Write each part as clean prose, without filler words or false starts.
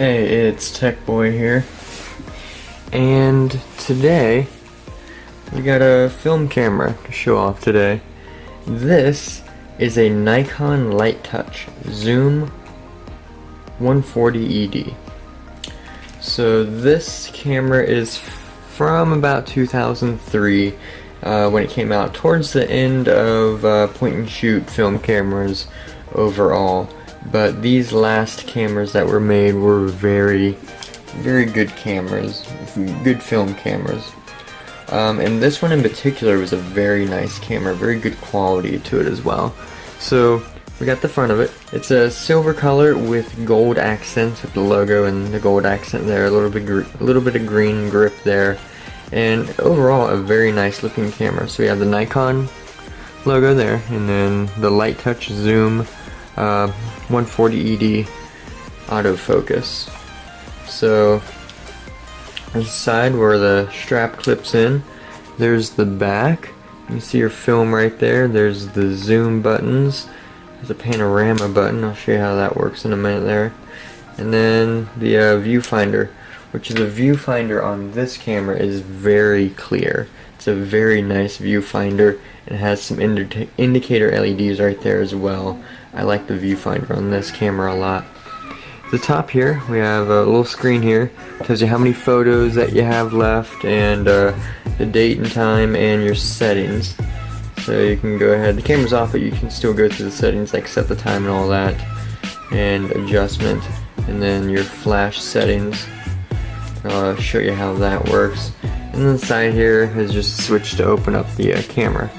Hey, it's Tech Boy here, and today we got a film camera to show off today. This is a Nikon Light Touch Zoom 140 ED. So this camera is from about 2003 when it came out, towards the end of point and shoot film cameras overall. But these last cameras that were made were very good cameras, good film cameras. And this one in particular was a very nice camera, very good quality to it as well. So we got the front of it. It's a silver color with gold accents, with the logo and the gold accent there, a little bit of green grip there, and overall a very nice looking camera. So we have the Nikon logo there, and then the Light Touch Zoom 140 ED autofocus. So there's the side where the strap clips in. There's the back. You see your film right there. There's the zoom buttons. There's a panorama button. I'll show you how that works in a minute there. And then the viewfinder, which is a viewfinder on this camera, is very clear. It's a very nice viewfinder. It has some indicator LEDs right there as well. I like the viewfinder on this camera a lot. At the top here, we have a little screen here. It tells you how many photos that you have left, and the date and time, and your settings. So you can go ahead, the camera's off, but you can still go through the settings, like set the time and all that, and adjustment, and then your flash settings. I'll show you how that works. And then the side here is just a switch to open up the camera.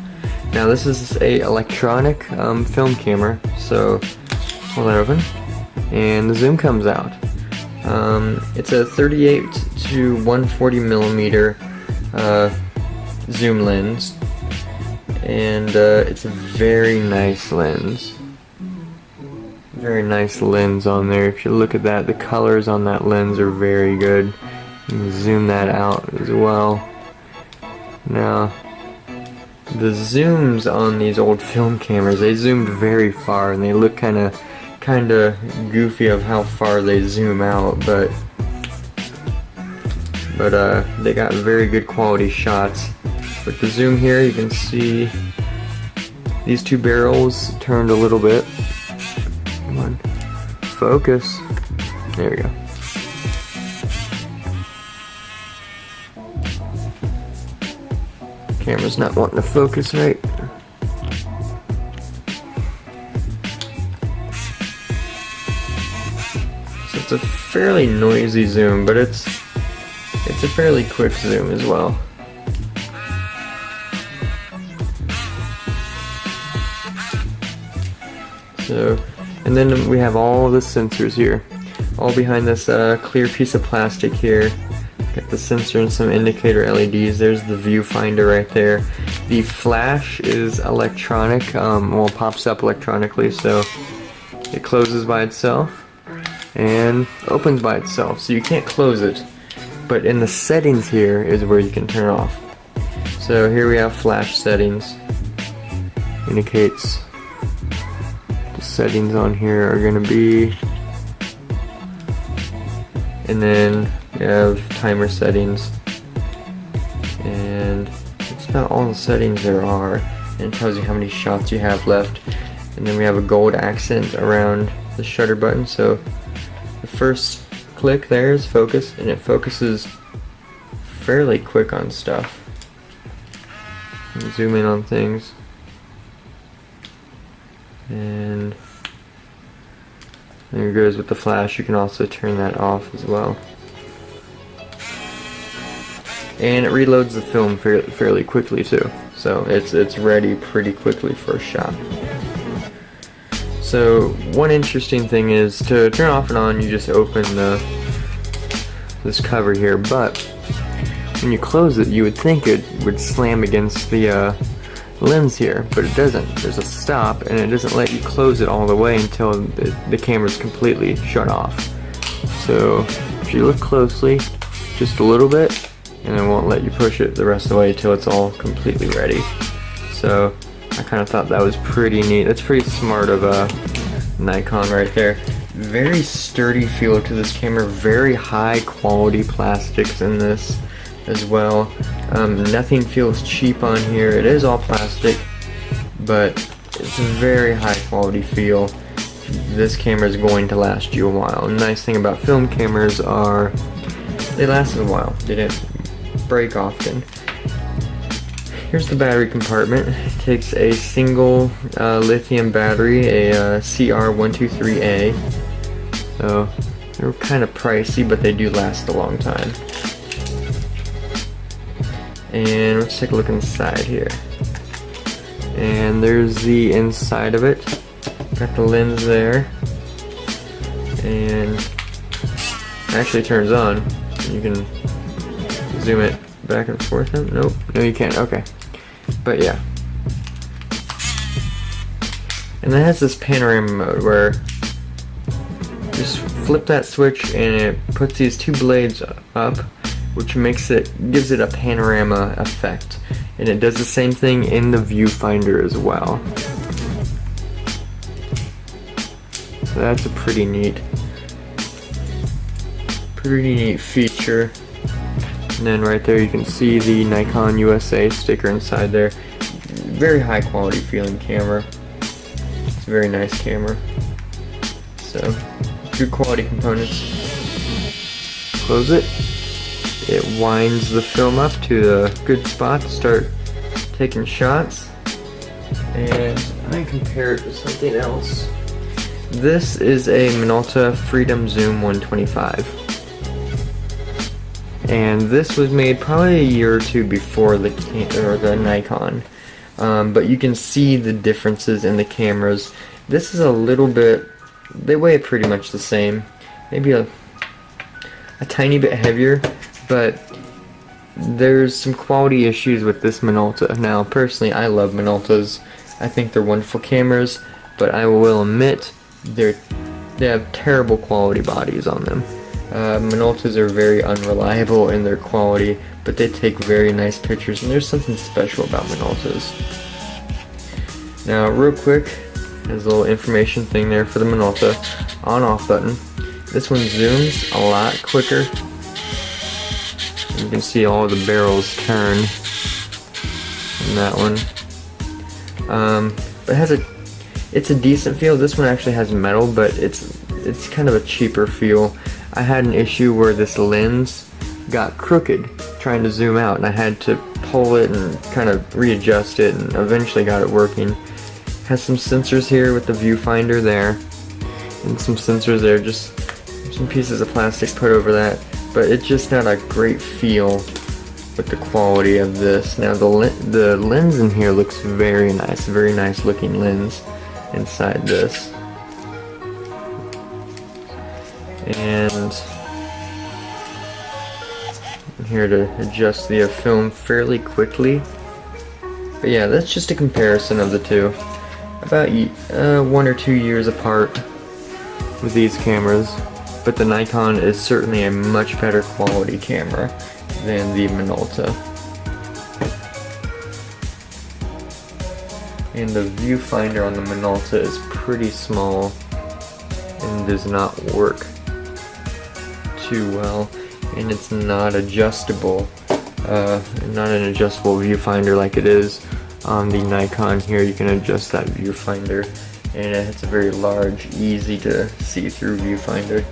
Now this is a electronic film camera, so hold that open, and the zoom comes out. It's a 38 to 140 millimeter zoom lens, and it's a very nice lens. Very nice lens on there. If you look at that, the colors on that lens are very good. You can zoom that out as well. Now, the zooms on these old film cameras, they zoomed very far, and they look kind of goofy of how far they zoom out, but they got very good quality shots. With the zoom here, you can see these two barrels turned a little bit. Come on, focus. There we go. Camera's not wanting to focus right. So it's a fairly noisy zoom, but it's a fairly quick zoom as well. So, and then we have all the sensors here, all behind this clear piece of plastic here. Got the sensor and some indicator LEDs. There's the viewfinder right there. The flash is electronic, well, it pops up electronically, so it closes by itself and opens by itself, so you can't close it. But in the settings here is where you can turn it off. So here we have flash settings. Indicates the settings on here are going to be, and then you have timer settings, and it's about all the settings there are, and it tells you how many shots you have left. And then we have a gold accent around the shutter button, so the first click there is focus, and it focuses fairly quick on stuff. Zoom in on things, and there it goes with the flash. You can also turn that off as well. And it reloads the film fairly quickly too, so it's ready pretty quickly for a shot. So one interesting thing is to turn off and on, you just open this cover here, but when you close it, you would think it would slam against the lens here, but it doesn't. There's a stop, and it doesn't let you close it all the way until the camera's completely shut off. So if you look closely, just a little bit, and it won't let you push it the rest of the way until it's all completely ready. So I kind of thought that was pretty neat. That's pretty smart of Nikon right there. Very sturdy feel to this camera, very high quality plastics in this as well. Nothing feels cheap on here. It is all plastic, but it's a very high quality feel. This camera is going to last you a while. The nice thing about film cameras are they last a while. They don't break often. Here's the battery compartment. It takes a single lithium battery, a CR123A. So they're kind of pricey, but they do last a long time. And let's take a look inside here. And there's the inside of it. Got the lens there. And it actually turns on. You can zoom it back and forth. Nope. No, you can't. Okay. But yeah. And it has this panorama mode where you just flip that switch and it puts these two blades up, which gives it a panorama effect. And it does the same thing in the viewfinder as well. So that's a pretty neat feature. And then right there you can see the Nikon USA sticker inside there. Very high quality feeling camera. It's a very nice camera. So, good quality components. Close it. It winds the film up to a good spot to start taking shots. And I compare it to something else. This is a Minolta Freedom Zoom 125. And this was made probably a year or two before the Nikon. But you can see the differences in the cameras. This is a little bit, they weigh pretty much the same. Maybe a tiny bit heavier, but there's some quality issues with this Minolta. Now, personally, I love Minoltas. I think they're wonderful cameras, but I will admit they have terrible quality bodies on them. Minoltas are very unreliable in their quality, but they take very nice pictures, and there's something special about Minoltas. Now, real quick, there's a little information thing there for the Minolta on-off button. This one zooms a lot quicker. You can see all the barrels turn in that one. But it's a decent feel. This one actually has metal, but it's kind of a cheaper feel. I had an issue where this lens got crooked trying to zoom out, and I had to pull it and kind of readjust it, and eventually got it working. Has some sensors here with the viewfinder there, and some sensors there, just some pieces of plastic put over that, but it's just not a great feel with the quality of this. Now the lens in here looks very nice looking lens inside this. And I'm here to adjust the film fairly quickly. But yeah, that's just a comparison of the two. About 1 or 2 years apart with these cameras. But the Nikon is certainly a much better quality camera than the Minolta. And the viewfinder on the Minolta is pretty small and does not work too well, and it's not adjustable, not an adjustable viewfinder like it is on the Nikon. Here you can adjust that viewfinder, and it's a very large, easy to see through viewfinder.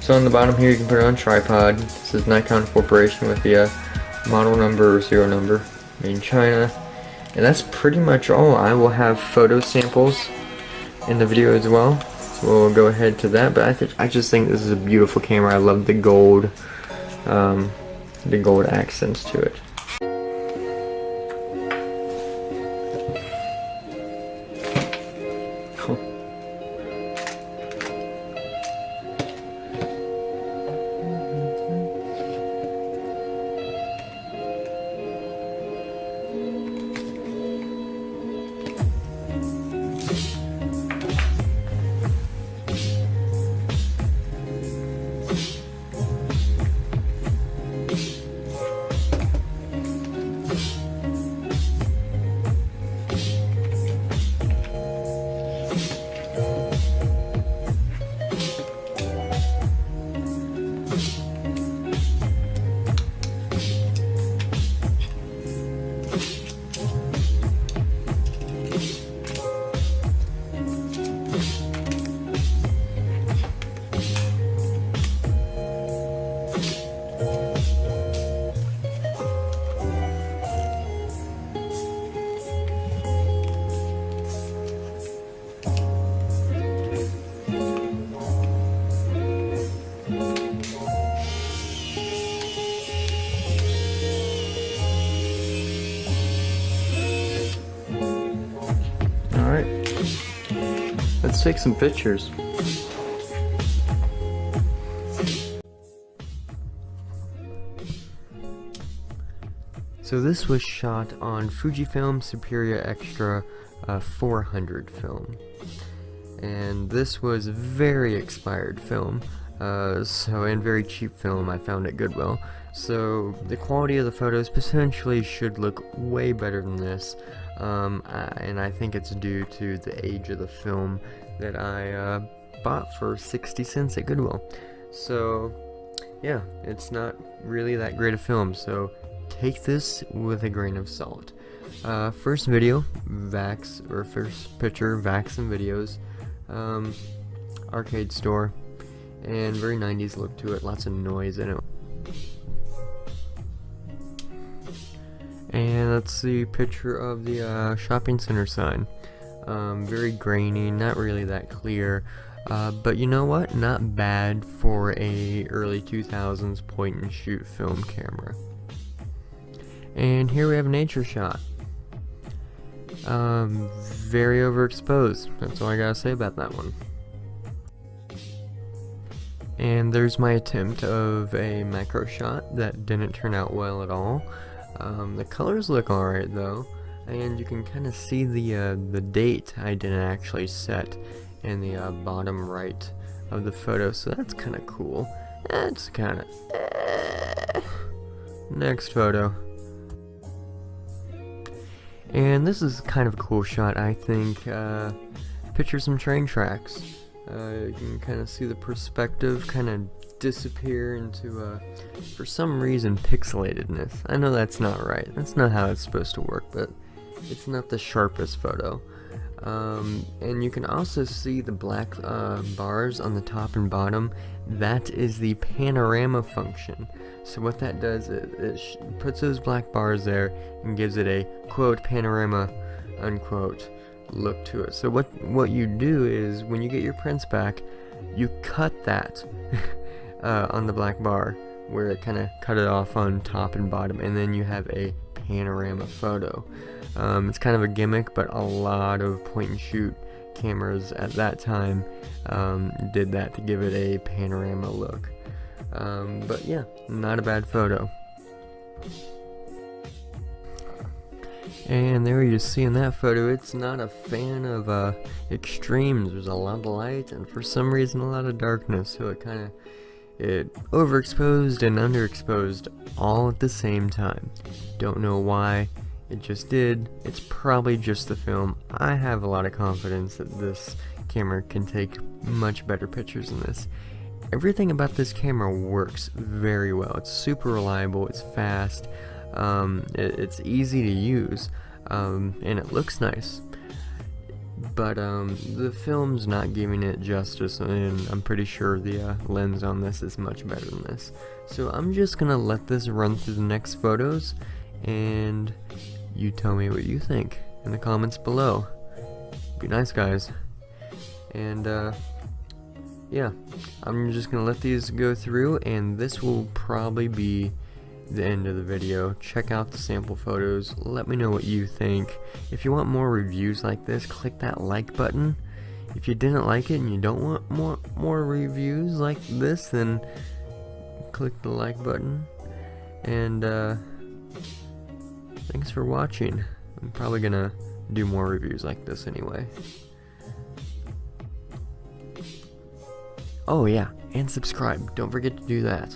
So on the bottom here you can put it on tripod. This is Nikon Corporation with the model number or serial number, made in China. And that's pretty much all. I will have photo samples in the video as well. We'll go ahead to that, but I just think this is a beautiful camera. I love the gold accents to it. Alright, let's take some pictures. So this was shot on Fujifilm Superior Extra 400 film, and this was very expired film, and very cheap film. I found at Goodwill, so the quality of the photos potentially should look way better than this, and I think it's due to the age of the film that I bought for 60 cents at Goodwill. So yeah, it's not really that great a film, so take this with a grain of salt. First video, Vax, or first picture, Vax and Videos, arcade store, and very 90s look to it, lots of noise in it. And that's the picture of the shopping center sign. Very grainy, not really that clear, but you know what, not bad for a early 2000s point and shoot film camera. And here we have a nature shot. Very overexposed. That's all I gotta say about that one. And there's my attempt of a macro shot that didn't turn out well at all. The colors look alright though, and you can kind of see the date I didn't actually set in the bottom right of the photo, so that's kind of cool. That's kind of Next photo. And this is kind of a cool shot, I think. Picture some train tracks. You can kind of see the perspective kind of disappear into, for some reason, pixelatedness. I know that's not right. That's not how it's supposed to work, but it's not the sharpest photo. And you can also see the black bars on the top and bottom. That is the panorama function. So what that does is it puts those black bars there and gives it a quote panorama unquote look to it. So what you do is when you get your prints back, you cut that on the black bar where it kind of cut it off on top and bottom, and then you have a panorama photo. It's kind of a gimmick, but a lot of point and shoot cameras at that time did that to give it a panorama look. But yeah, not a bad photo. And there you see in that photo, it's not a fan of extremes. There's a lot of light and for some reason a lot of darkness, so it overexposed and underexposed all at the same time. Don't know why, it just did. It's probably just the film. I have a lot of confidence that this camera can take much better pictures than this. Everything about this camera works very well. It's super reliable, it's fast, it's easy to use, and it looks nice. But the film's not giving it justice, and I'm pretty sure the lens on this is much better than this. So I'm just gonna let this run through the next photos, and you tell me what you think in the comments below. Be nice, guys. And yeah, I'm just gonna let these go through, and this will probably be the end of the video. Check out the sample photos, let me know what you think. If you want more reviews like this, click that like button. If you didn't like it and you don't want more reviews like this, then click the like button. And thanks for watching. I'm probably gonna do more reviews like this anyway. Oh yeah, and subscribe, don't forget to do that.